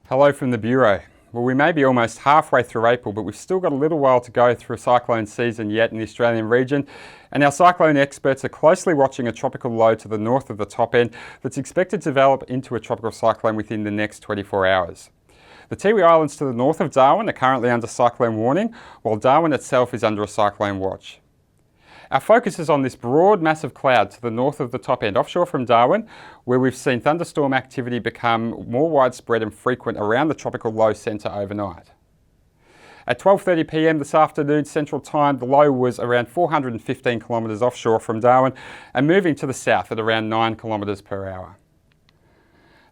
Hello from the Bureau. Well, we may be almost halfway through April, but we've still got a little while to go through cyclone season yet in the Australian region, and our cyclone experts are closely watching a tropical low to the north of the top end that's expected to develop into a tropical cyclone within the next 24 hours. The Tiwi Islands to the north of Darwin are currently under cyclone warning, while Darwin itself is under a cyclone watch. Our focus is on this broad mass of cloud to the north of the top end, offshore from Darwin, where we've seen thunderstorm activity become more widespread and frequent around the tropical low centre overnight. At 12:30 p.m. this afternoon Central Time, the low was around 415 kilometres offshore from Darwin and moving to the south at around 9 kilometres per hour.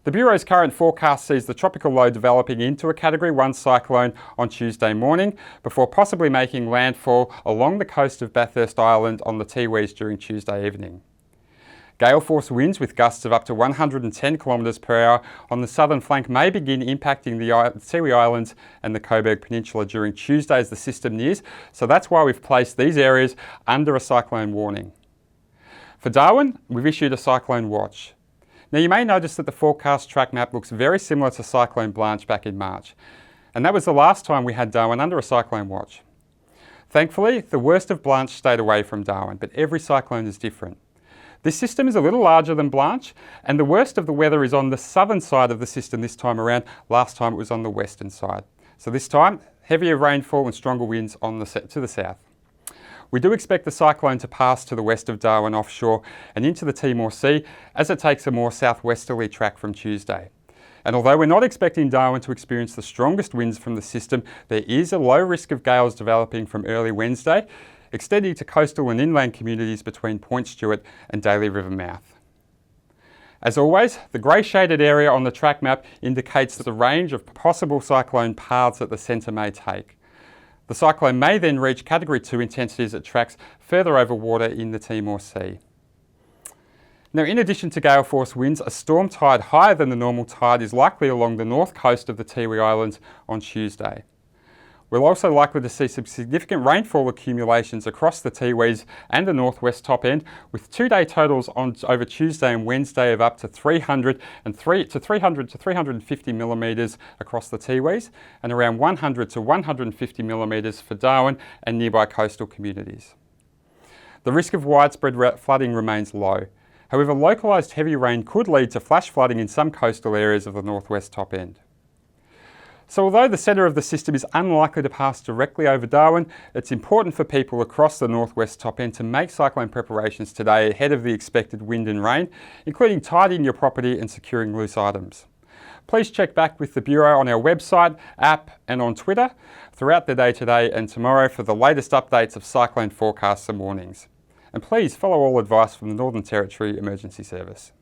The Bureau's current forecast sees the tropical low developing into a Category 1 cyclone on Tuesday morning, before possibly making landfall along the coast of Bathurst Island on the Tiwis during Tuesday evening. Gale force winds with gusts of up to 110 kilometres per hour on the southern flank may begin impacting the Tiwi Islands and the Coburg Peninsula during Tuesday as the system nears, so that's why we've placed these areas under a cyclone warning. For Darwin, we've issued a cyclone watch. Now you may notice that the forecast track map looks very similar to Cyclone Blanche back in March, and that was the last time we had Darwin under a cyclone watch. Thankfully, the worst of Blanche stayed away from Darwin, but every cyclone is different. This system is a little larger than Blanche, and the worst of the weather is on the southern side of the system this time around. Last time it was on the western side. So this time, heavier rainfall and stronger winds to the south. We do expect the cyclone to pass to the west of Darwin offshore and into the Timor Sea as it takes a more southwesterly track from Tuesday. And although we're not expecting Darwin to experience the strongest winds from the system, there is a low risk of gales developing from early Wednesday, extending to coastal and inland communities between Point Stewart and Daly River mouth. As always, the grey shaded area on the track map indicates the range of possible cyclone paths that the centre may take. The cyclone may then reach Category 2 intensity as it tracks further over water in the Timor Sea. Now, in addition to gale force winds, a storm tide higher than the normal tide is likely along the north coast of the Tiwi Islands on Tuesday. We're also likely to see some significant rainfall accumulations across the Tiwis and the northwest top end, with 2-day totals over Tuesday and Wednesday of up to 300 to 350 millimetres across the Tiwis and around 100 to 150 millimetres for Darwin and nearby coastal communities. The risk of widespread flooding remains low. However, localised heavy rain could lead to flash flooding in some coastal areas of the northwest top end. So although the centre of the system is unlikely to pass directly over Darwin, it's important for people across the northwest top end to make cyclone preparations today ahead of the expected wind and rain, including tidying your property and securing loose items. Please check back with the Bureau on our website, app and on Twitter throughout the day today and tomorrow for the latest updates of cyclone forecasts and warnings. And please follow all advice from the Northern Territory Emergency Service.